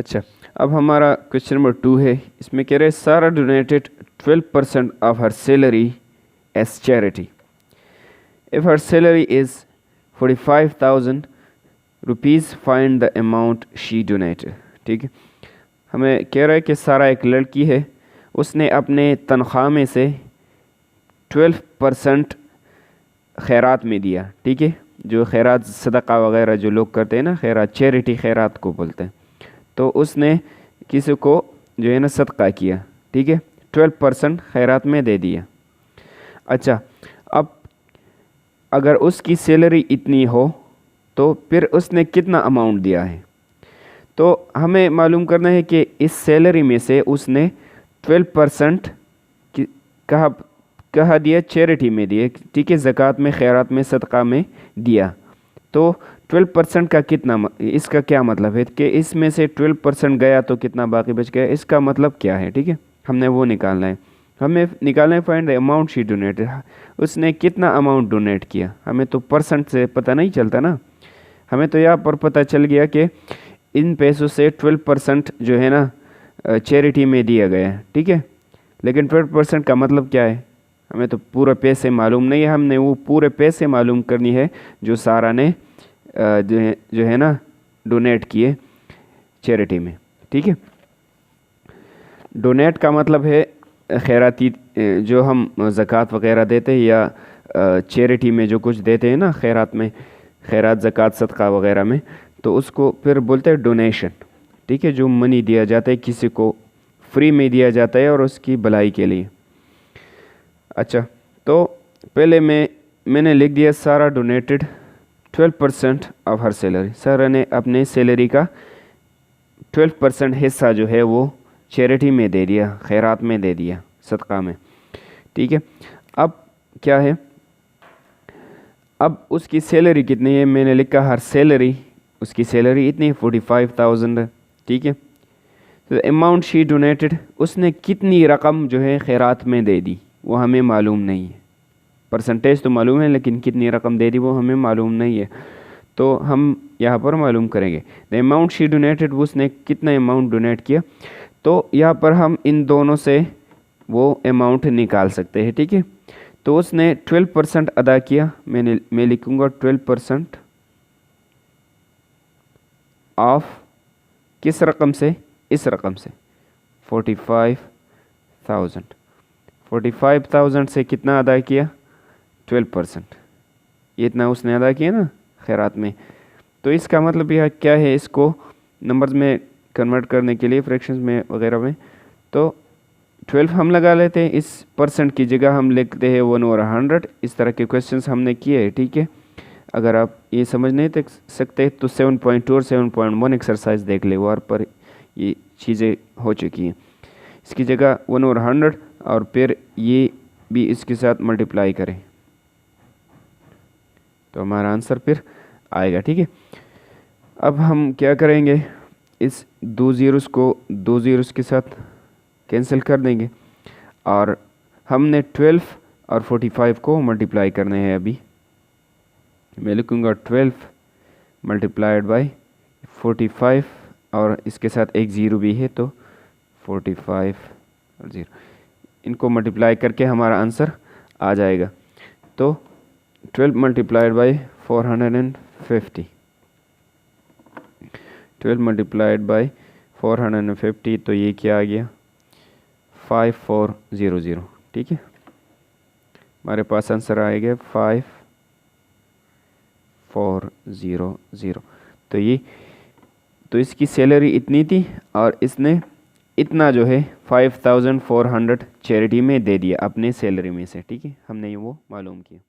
अच्छा, अब हमारा क्वेश्चन नंबर 2 है। इसमें कह रहे हैं Sara donated 12% of her salary as charity. If her salary is 45,000 rupees, find the amount she donated. ठीक है, हमें कह रहा है कि सारा एक लड़की है, उसने अपने तनख्वाह में से 12% खैरात में दिया। ठीक है, जो खैरात सदका वगैरह जो लोग करते हैं ना, खैरात चैरिटी खैरात को बोलते हैं, तो उसने किसी को जो है ना सदका किया। ठीक है, 12% खैरात में दे दिया। अच्छा, अब अगर उसकी सैलरी इतनी हो तो फिर उसने कितना अमाउंट दिया है, तो हमें मालूम करना है कि इस सैलरी में से उसने 12% कहा दिया, चैरिटी में दिए। ठीक है, ज़कात में, खैरात में, सदका में दिया। तो 12% का कितना, इसका क्या मतलब है कि इसमें से 12% गया तो कितना बाकी बच गया, इसका मतलब क्या है। ठीक है, हमने वो निकालना है। हमें निकालना है find the amount she donated, उसने कितना अमाउंट डोनेट किया। हमें तो परसेंट से पता नहीं चलता ना, हमें तो यहाँ पर पता चल गया कि इन पैसों से 12% जो है ना चैरिटी में दिया गया है। ठीक है, लेकिन 12% का मतलब क्या है, हमें तो पूरे पैसे मालूम नहीं है। हमने वो पूरे पैसे मालूम करनी है जो सारा ने जो है ना डोनेट किए चैरिटी में। ठीक है, डोनेट का मतलब है खैराती, जो हम ज़कात वगैरह देते हैं या चैरिटी में जो कुछ देते हैं ना, खैरात में, खैरात ज़कात सदका वगैरह में, तो उसको फिर बोलते हैं डोनेशन। ठीक है, जो मनी दिया जाता है किसी को, फ्री में दिया जाता है और उसकी भलाई के लिए। अच्छा, तो पहले मैंने लिख दिया सारा डोनेटेड 12% ऑफ हर सैलरी। सारा ने अपने सैलरी का 12% हिस्सा जो है वो चैरिटी में दे दिया, खैरात में दे दिया, सदका में। ठीक है, अब क्या है, अब उसकी सैलरी कितनी है, मैंने लिखा हर सैलरी, उसकी सैलरी इतनी 45,000 है। ठीक है, तो अमाउंट शी डोनेटेड, उसने कितनी रकम जो है खैरात में दे दी वो हमें मालूम नहीं है। परसेंटेज तो मालूम है लेकिन कितनी रकम दे दी वो हमें मालूम नहीं है, तो हम यहाँ पर मालूम करेंगे। द अमाउंट शी डोनेटेड, उसने कितना अमाउंट डोनेट किया, तो यहाँ पर हम इन दोनों से वो अमाउंट निकाल सकते हैं। ठीक है, तो उसने 12% अदा किया। मैं लिखूँगा 12% ऑफ किस रकम से, इस रकम से 45,000। 45,000 से कितना अदा किया, 12%, ये इतना उसने अदा किया ना खैरात में। तो इसका मतलब यह क्या है, इसको नंबर्स में कन्वर्ट करने के लिए, फ्रैक्शंस में वगैरह में, तो 12 हम लगा लेते हैं, इस परसेंट की जगह हम लिखते हैं 1/100। इस तरह के क्वेश्चंस हमने किए हैं। ठीक है, अगर आप ये समझ नहीं देख सकते तो 7.2 और 7.1 एक्सरसाइज देख ले, वहाँ पर ये चीज़ें हो चुकी हैं। इसकी जगह 1/100 और फिर ये भी इसके साथ मल्टीप्लाई करें तो हमारा आंसर फिर आएगा। ठीक है, अब हम क्या करेंगे, इस 2 ज़ीरोस को 2 ज़ीरोस के साथ कैंसिल कर देंगे और हमने 12 और 45 को मल्टीप्लाई करने हैं। अभी मैं लिखूँगा 12 मल्टीप्लाइड बाई 45 और इसके साथ एक ज़ीरो भी है, तो 45 और 0, इनको मल्टीप्लाई करके हमारा आंसर आ जाएगा। तो 12 मल्टीप्लाइड बाई 450, 12 मल्टीप्लाइड बाई 450, तो ये क्या आ गया, 5400। ठीक है, हमारे पास आंसर आएगा 5400। तो ये, तो इसकी सैलरी इतनी थी और इसने इतना जो है 5400 चैरिटी में दे दिया अपने सैलरी में से। ठीक है, हमने ये वो मालूम किया।